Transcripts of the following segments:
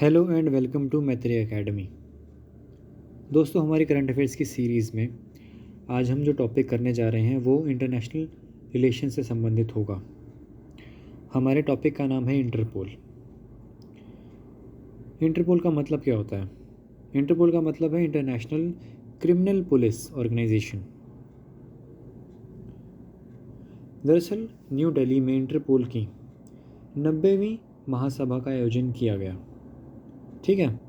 Hello and welcome to मैत्री academy. दोस्तों, हमारी करंट अफेयर्स की सीरीज़ में आज हम जो टॉपिक करने जा रहे हैं वो इंटरनेशनल रिलेशन से संबंधित होगा। हमारे टॉपिक का नाम है इंटरपोल। इंटरपोल का मतलब क्या होता है? इंटरपोल का मतलब है इंटरनेशनल क्रिमिनल पुलिस ऑर्गेनाइजेशन। दरअसल न्यू दिल्ली में इंटरपोल की 90वीं महासभा का आयोजन किया गया। ठीक है,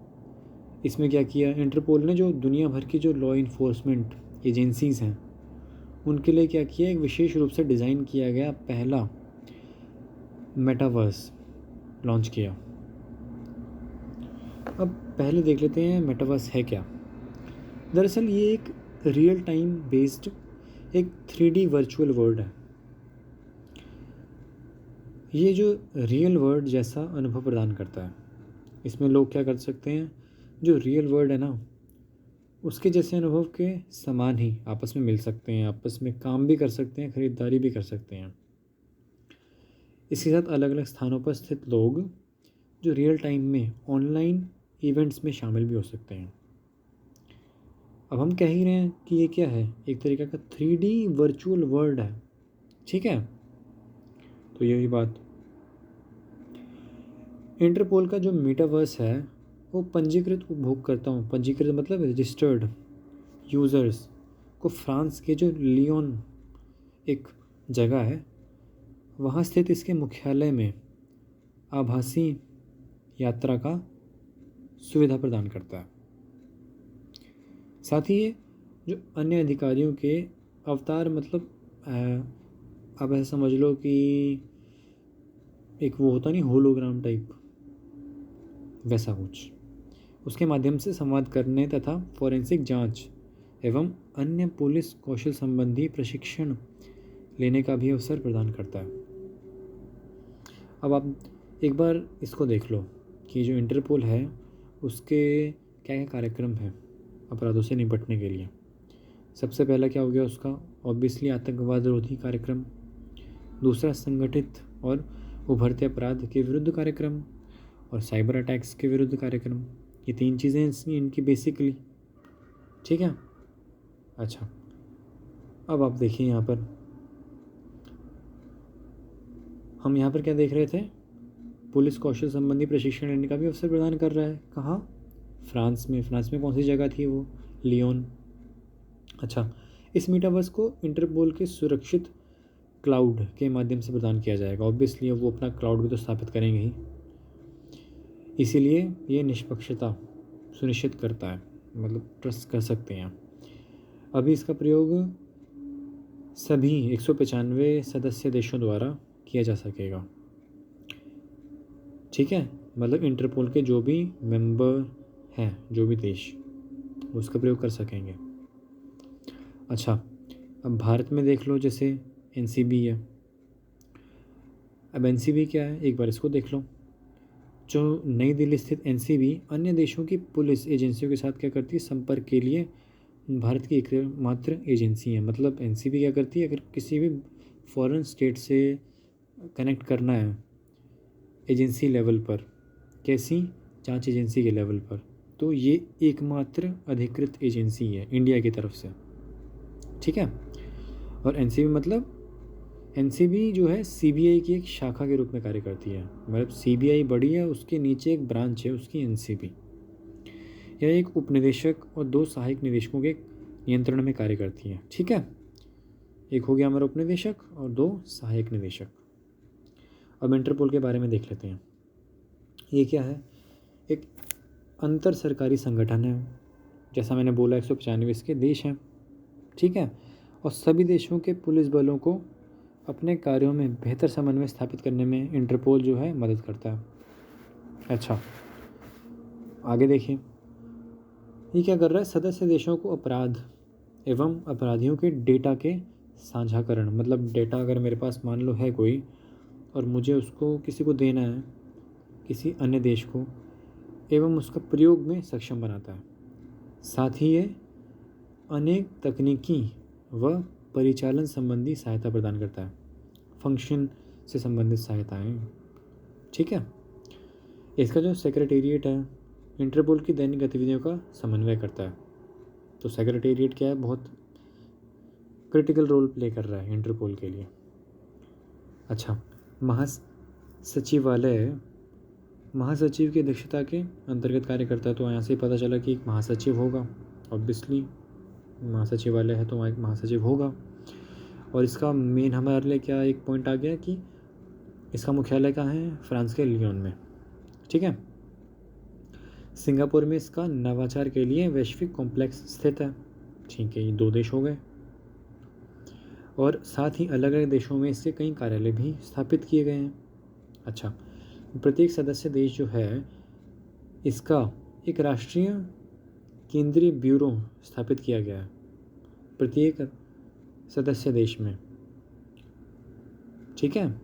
इसमें क्या किया इंटरपोल ने, जो दुनिया भर की जो लॉ इन्फोर्समेंट एजेंसीज़ हैं उनके लिए क्या किया, एक विशेष रूप से डिज़ाइन किया गया पहला मेटावर्स लॉन्च किया। अब पहले देख लेते हैं मेटावर्स है क्या। दरअसल ये एक रियल टाइम बेस्ड एक 3D वर्चुअल वर्ल्ड है। ये जो रियल वर्ल्ड जैसा अनुभव प्रदान करता है। इसमें लोग क्या कर सकते हैं, जो रियल वर्ल्ड है ना उसके जैसे अनुभव के समान ही आपस में मिल सकते हैं, आपस में काम भी कर सकते हैं, ख़रीदारी भी कर सकते हैं। इसके साथ अलग अलग स्थानों पर स्थित लोग जो रियल टाइम में ऑनलाइन इवेंट्स में शामिल भी हो सकते हैं। अब हम कह ही रहे हैं कि ये क्या है, एक तरीके का 3D वर्चुअल वर्ल्ड है। ठीक है, तो यही बात। इंटरपोल का जो मेटावर्स है वो पंजीकृत उपभोक्ताओं, पंजीकृत मतलब रजिस्टर्ड यूज़र्स को फ्रांस के जो लियोन एक जगह है वहाँ स्थित इसके मुख्यालय में आभासी यात्रा का सुविधा प्रदान करता है। साथ ही ये जो अन्य अधिकारियों के अवतार, मतलब आप ऐसा समझ लो कि एक वो होता नहीं होलोग्राम टाइप, वैसा कुछ, उसके माध्यम से संवाद करने तथा फॉरेंसिक जांच एवं अन्य पुलिस कौशल संबंधी प्रशिक्षण लेने का भी अवसर प्रदान करता है। अब आप एक बार इसको देख लो कि जो इंटरपोल है उसके क्या क्या कार्यक्रम हैं अपराधों से निपटने के लिए। सबसे पहला क्या हो गया उसका, ऑब्वियसली आतंकवाद रोधी कार्यक्रम। दूसरा संगठित और उभरते अपराध के विरुद्ध कार्यक्रम और साइबर अटैक्स के विरुद्ध कार्यक्रम। ये 3 चीज़ें इनकी बेसिकली। ठीक है, अच्छा अब आप देखिए यहाँ पर, हम यहाँ पर क्या देख रहे थे, पुलिस कौशल संबंधी प्रशिक्षण लेने का भी अवसर प्रदान कर रहा है। कहाँ? फ्रांस में। फ्रांस में कौन सी जगह थी वो? लियोन। अच्छा, इस मेटावर्स को इंटरपोल के सुरक्षित क्लाउड के माध्यम से प्रदान किया जाएगा। ऑब्वियसली वो अपना क्लाउड भी तो स्थापित करेंगे ही, इसीलिए ये निष्पक्षता सुनिश्चित करता है, मतलब ट्रस्ट कर सकते हैं। अभी इसका प्रयोग सभी 195 सदस्य देशों द्वारा किया जा सकेगा। ठीक है, मतलब इंटरपोल के जो भी मेंबर हैं, जो भी देश, उसका प्रयोग कर सकेंगे। अच्छा, अब भारत में देख लो, जैसे NCB है। अब NCB क्या है, एक बार इसको देख लो। जो नई दिल्ली स्थित NCB अन्य देशों की पुलिस एजेंसियों के साथ क्या करती है, संपर्क के लिए भारत की एकमात्र एजेंसी है। मतलब NCB क्या करती है, अगर किसी भी फॉरेन स्टेट से कनेक्ट करना है एजेंसी लेवल पर, कैसी, जांच एजेंसी के लेवल पर, तो ये एकमात्र अधिकृत एजेंसी है इंडिया की तरफ से। ठीक है, और NCB मतलब NCB जो है CBI की एक शाखा के रूप में कार्य करती है। मतलब CBI बड़ी है, उसके नीचे एक ब्रांच है उसकी NCB। यह एक उपनिदेशक और 2 सहायक निदेशकों के नियंत्रण में कार्य करती है। ठीक है, एक हो गया हमारा उपनिदेशक और 2 सहायक निदेशक। अब इंटरपोल के बारे में देख लेते हैं। ये क्या है, एक अंतर सरकारी संगठन है। जैसा मैंने बोला 195 इसके देश हैं। ठीक है, और सभी देशों के पुलिस बलों को अपने कार्यों में बेहतर समन्वय स्थापित करने में इंटरपोल जो है मदद करता है। अच्छा, आगे देखिए, ये क्या कर रहा है, सदस्य देशों को अपराध एवं अपराधियों के डेटा के साझाकरण, मतलब डेटा अगर मेरे पास मान लो है कोई और मुझे उसको किसी को देना है, किसी अन्य देश को, एवं उसका प्रयोग में सक्षम बनाता है। साथ ही ये अनेक तकनीकी व परिचालन संबंधी सहायता प्रदान करता है, फंक्शन से संबंधित सहायताएं। ठीक है, इसका जो सेक्रेटेरिएट है इंटरपोल की दैनिक गतिविधियों का समन्वय करता है। तो सेक्रेटेरिएट क्या है, बहुत क्रिटिकल रोल प्ले कर रहा है इंटरपोल के लिए। अच्छा, महासचिवालय महासचिव की अध्यक्षता के अंतर्गत कार्य करता है। तो यहाँ से पता चला कि एक महासचिव होगा, ऑब्वियसली महासचिवालय है तो वहाँ एक महासचिव होगा। और इसका मेन हमारे लिए क्या एक पॉइंट आ गया कि इसका मुख्यालय कहाँ है, फ्रांस के लियोन में। ठीक है। सिंगापुर में इसका नवाचार के लिए वैश्विक कॉम्प्लेक्स स्थित है। ठीक है, ये 2 देश हो गए। और साथ ही अलग अलग देशों में इससे कई कार्यालय भी स्थापित किए गए हैं। अच्छा, प्रत्येक सदस्य देश जो है इसका एक राष्ट्रीय केंद्रीय ब्यूरो स्थापित किया गया है प्रत्येक सदस्य देश में। ठीक है,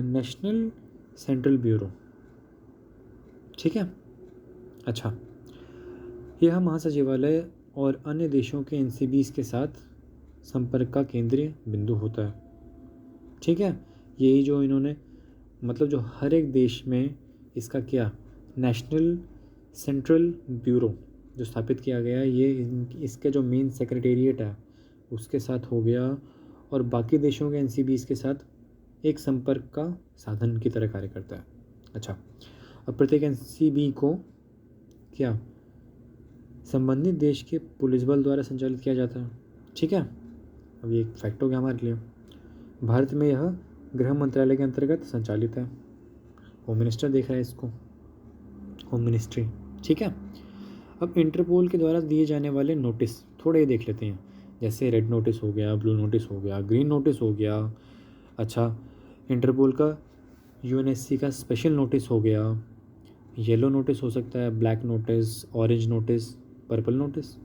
नेशनल सेंट्रल ब्यूरो। ठीक है। अच्छा, यह महासचिवालय और अन्य देशों के एनसीबीज के साथ संपर्क का केंद्रीय बिंदु होता है। ठीक है, यही जो इन्होंने मतलब जो हर एक देश में इसका क्या नेशनल सेंट्रल ब्यूरो जो स्थापित किया गया है, ये इसके जो मेन सेक्रेटेरिएट है उसके साथ हो गया और बाकी देशों के एनसीबीज के साथ एक संपर्क का साधन की तरह कार्य करता है। अच्छा, अब प्रत्येक एनसीबी को क्या संबंधित देश के पुलिस बल द्वारा संचालित किया जाता है। ठीक है, अब ये एक फैक्ट हो गया हमारे लिए। भारत में यह गृह मंत्रालय के अंतर्गत संचालित है। होम मिनिस्टर देख रहा है इसको, होम मिनिस्ट्री। ठीक है। अब इंटरपोल के द्वारा दिए जाने वाले नोटिस थोड़े देख लेते हैं, जैसे रेड नोटिस हो गया, ब्लू नोटिस हो गया, ग्रीन नोटिस हो गया। अच्छा, इंटरपोल का यूएनएससी का स्पेशल नोटिस हो गया, येलो नोटिस हो सकता है, black notice, orange notice, purple notice.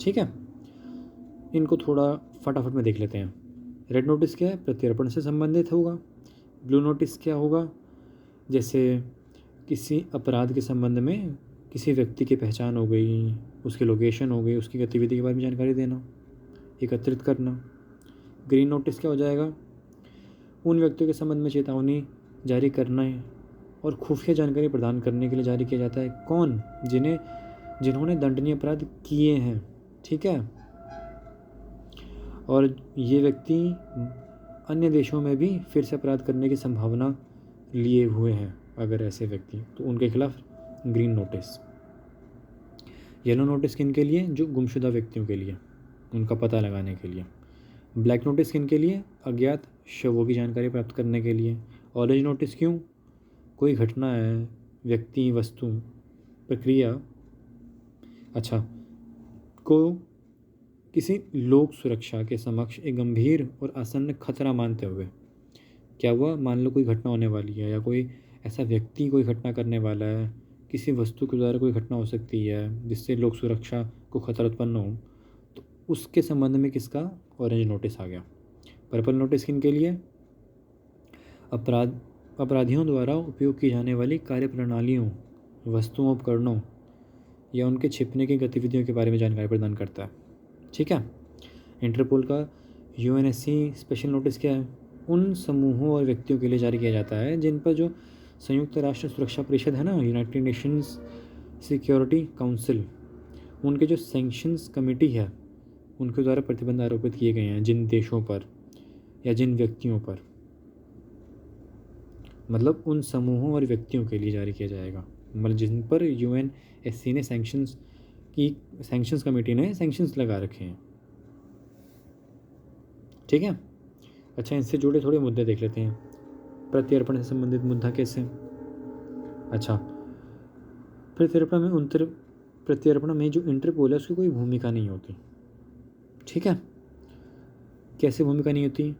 ठीक है, इनको थोड़ा फटाफट में देख लेते हैं। रेड नोटिस क्या है, प्रत्यर्पण से संबंधित होगा। ब्लू नोटिस क्या होगा, जैसे किसी अपराध के संबंध में किसी व्यक्ति की पहचान हो गई, उसकी लोकेशन हो गई, उसकी गतिविधि के बारे में जानकारी देना, एकत्रित करना। ग्रीन नोटिस क्या हो जाएगा, उन व्यक्तियों के संबंध में चेतावनी जारी करना है और खुफिया जानकारी प्रदान करने के लिए जारी किया जाता है। कौन, जिन्होंने दंडनीय अपराध किए हैं। ठीक है, और ये व्यक्ति अन्य देशों में भी फिर से अपराध करने की संभावना लिए हुए हैं, अगर ऐसे व्यक्ति, तो उनके खिलाफ ग्रीन नोटिस। येलो नोटिस किन के लिए, जो गुमशुदा व्यक्तियों के लिए, उनका पता लगाने के लिए। ब्लैक नोटिस किन के लिए, अज्ञात शवों की जानकारी प्राप्त करने के लिए। ऑरेंज नोटिस क्यों, कोई घटना है, व्यक्ति, वस्तु, प्रक्रिया अच्छा को किसी लोक सुरक्षा के समक्ष एक गंभीर और आसन्न खतरा मानते हुए। क्या हुआ, मान लो कोई घटना होने वाली है या कोई ऐसा व्यक्ति कोई घटना करने वाला है, किसी वस्तु के द्वारा कोई घटना हो सकती है जिससे लोक सुरक्षा को खतरा उत्पन्न हो, तो उसके संबंध में किसका ऑरेंज नोटिस आ गया। पर्पल नोटिस किन के लिए, अपराधियों द्वारा उपयोग की जाने वाली कार्य प्रणालियों, वस्तुओं, उपकरणों या उनके छिपने की गतिविधियों के बारे में जानकारी प्रदान करता है। ठीक है। इंटरपोल का यूएनएससी स्पेशल नोटिस क्या है, उन समूहों और व्यक्तियों के लिए जारी किया जाता है जिन पर जो संयुक्त राष्ट्र सुरक्षा परिषद है ना, यूनाइटेड नेशंस सिक्योरिटी काउंसिल, उनके जो सैंक्शंस कमेटी है उनके द्वारा प्रतिबंध आरोपित किए गए हैं जिन देशों पर या जिन व्यक्तियों पर, मतलब उन समूहों और व्यक्तियों के लिए जारी किया जाएगा, मतलब जिन पर यूएनएससी ने सैंक्शंस कमेटी ने सैंक्शंस लगा रखे हैं। ठीक है। अच्छा, इनसे जुड़े थोड़े मुद्दे देख लेते हैं। प्रत्यर्पण से संबंधित मुद्दा कैसे। अच्छा, प्रत्यर्पण में जो इंटरपोल है उसकी कोई भूमिका नहीं होती। ठीक है, कैसे भूमिका नहीं होती,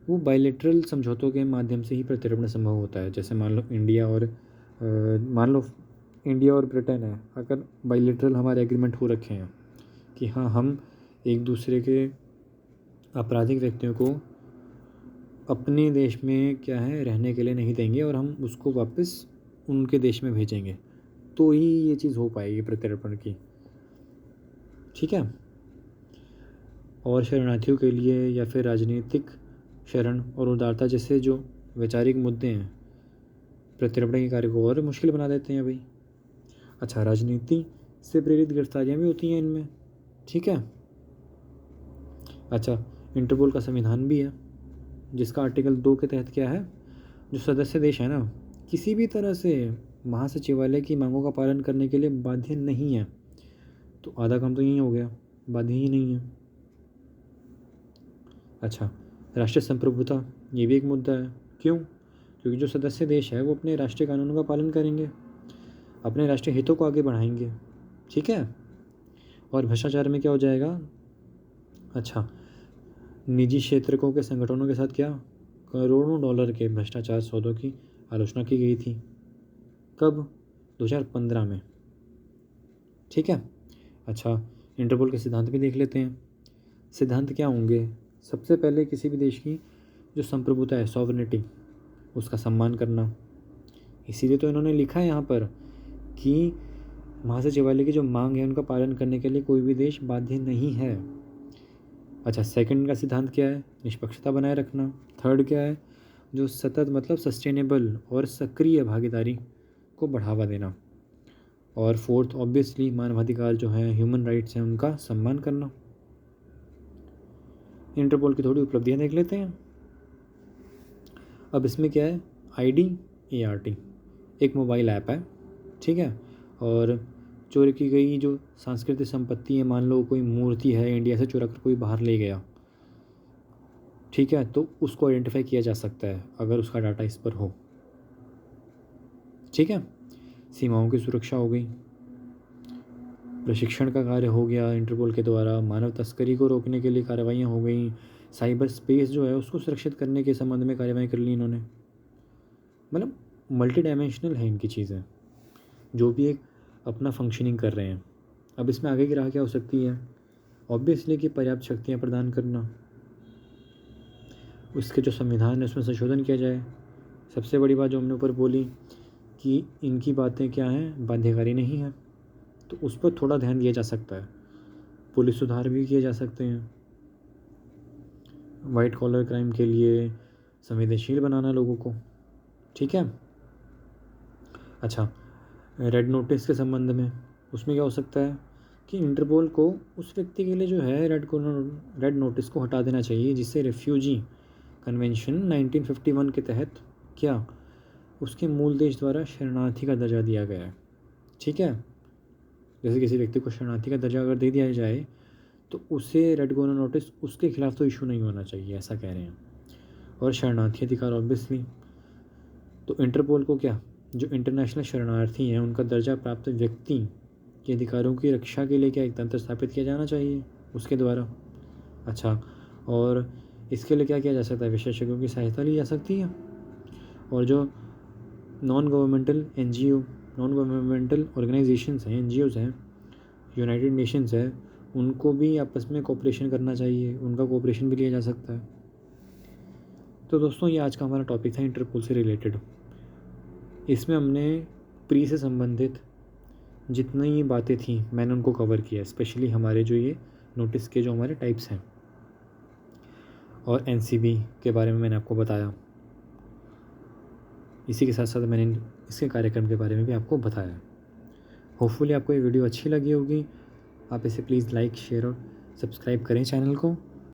वो बायलैटरल समझौतों के माध्यम से ही प्रत्यर्पण संभव होता है। जैसे मान लो इंडिया और ब्रिटेन है, अगर बायलैटरल हमारे एग्रीमेंट हो रखे हैं कि हाँ, हम एक दूसरे के आपराधिक व्यक्तियों को अपने देश में क्या है रहने के लिए नहीं देंगे और हम उसको वापस उनके देश में भेजेंगे, तो ही ये चीज़ हो पाएगी प्रत्यर्पण की। ठीक है। और शरणार्थियों के लिए या फिर राजनीतिक शरण और उदारता जैसे जो वैचारिक मुद्दे हैं, प्रत्यर्पण के कार्य को और मुश्किल बना देते हैं भाई। अच्छा, राजनीति से प्रेरित गिरफ्तारियाँ भी होती हैं इनमें, ठीक है। अच्छा, इंटरपोल का संविधान भी है, जिसका आर्टिकल 2 के तहत क्या है, जो सदस्य देश है ना, किसी भी तरह से महासचिवालय की मांगों का पालन करने के लिए बाध्य नहीं है। तो आधा काम तो यही हो गया, बाध्य ही नहीं है। अच्छा, राष्ट्रीय संप्रभुता, ये भी एक मुद्दा है। क्यों? क्योंकि जो सदस्य देश है वो अपने राष्ट्रीय कानूनों का पालन करेंगे, अपने राष्ट्रीय हितों को आगे बढ़ाएंगे, ठीक है। और भ्रष्टाचार में क्या हो जाएगा? अच्छा, निजी क्षेत्रकों के संगठनों के साथ क्या करोड़ों डॉलर के भ्रष्टाचार सौदों की आलोचना की गई थी। कब? 2015 में, ठीक है। अच्छा, इंटरपोल के सिद्धांत भी देख लेते हैं। सिद्धांत क्या होंगे? सबसे पहले किसी भी देश की जो संप्रभुता है, सॉवरेनिटी, उसका सम्मान करना। इसीलिए तो इन्होंने लिखा है यहाँ पर कि महासचिवालय की जो मांग है उनका पालन करने के लिए कोई भी देश बाध्य नहीं है। अच्छा, सेकंड का सिद्धांत क्या है? निष्पक्षता बनाए रखना। थर्ड क्या है? जो सतत मतलब सस्टेनेबल और सक्रिय भागीदारी को बढ़ावा देना। और फोर्थ ऑब्वियसली मानवाधिकार जो है, ह्यूमन राइट्स हैं, उनका सम्मान करना। इंटरपोल की थोड़ी उपलब्धियां देख लेते हैं। अब इसमें क्या है? IDART एक मोबाइल ऐप है, ठीक है। और चोरी की गई जो सांस्कृतिक संपत्ति है, मान लो कोई मूर्ति है इंडिया से चुरा कर कोई बाहर ले गया, ठीक है, तो उसको आइडेंटिफाई किया जा सकता है अगर उसका डाटा इस पर हो, ठीक है। सीमाओं की सुरक्षा हो गई, प्रशिक्षण का कार्य हो गया इंटरपोल के द्वारा, मानव तस्करी को रोकने के लिए कार्रवाइयाँ हो गई, साइबर स्पेस जो है उसको सुरक्षित करने के संबंध में कार्रवाई कर ली इन्होंने। मतलब मल्टी डायमेंशनल है इनकी चीज़ें, जो भी एक अपना फंक्शनिंग कर रहे हैं। अब इसमें आगे की राह क्या हो सकती है? ऑब्वियसली कि पर्याप्त शक्तियाँ प्रदान करना, उसके जो संविधान है उसमें संशोधन किया जाए। सबसे बड़ी बात जो हमने ऊपर बोली कि इनकी बातें क्या हैं, बाध्यकारी नहीं है, तो उस पर थोड़ा ध्यान दिया जा सकता है। पुलिस सुधार भी किए जा सकते हैं, वाइट कॉलर क्राइम के लिए संवेदनशील बनाना लोगों को, ठीक है। अच्छा, रेड नोटिस के संबंध में उसमें क्या हो सकता है कि इंटरपोल को उस व्यक्ति के लिए जो है रेड नोटिस को हटा देना चाहिए जिससे रेफ्यूजी कन्वेंशन 1951 के तहत क्या उसके मूल देश द्वारा शरणार्थी का दर्जा दिया गया है, ठीक है। जैसे किसी व्यक्ति को शरणार्थी का दर्जा अगर दे दिया जाए तो उसे रेड कॉर्नर नोटिस उसके खिलाफ तो इशू नहीं होना चाहिए, ऐसा कह रहे हैं। और शरणार्थी अधिकार ऑब्वियसली, तो इंटरपोल को क्या, जो इंटरनेशनल शरणार्थी हैं उनका दर्जा प्राप्त व्यक्ति के अधिकारों की रक्षा के लिए क्या एक तंत्र स्थापित किया जाना चाहिए उसके द्वारा। अच्छा, और इसके लिए क्या किया जा सकता है? विशेषज्ञों की सहायता ली जा सकती है। और जो non governmental NGO, non governmental organisations हैं, NGOs हैं, यूनाइटेड नेशंस है, उनको भी आपस में कोऑपरेशन करना चाहिए, उनका कोऑपरेशन भी लिया जा सकता है। तो दोस्तों, ये आज का हमारा टॉपिक था इंटरपोल से रिलेटेड। इसमें हमने प्री से संबंधित जितनी बातें थी मैंने उनको कवर किया, स्पेशली हमारे जो ये नोटिस के जो हमारे टाइप्स हैं, और NCB के बारे में मैंने आपको बताया। इसी के साथ साथ मैंने इसके कार्यक्रम के बारे में भी आपको बताया। होपफुली आपको ये वीडियो अच्छी लगी होगी। आप इसे प्लीज़ लाइक, शेयर और सब्सक्राइब करें चैनल को।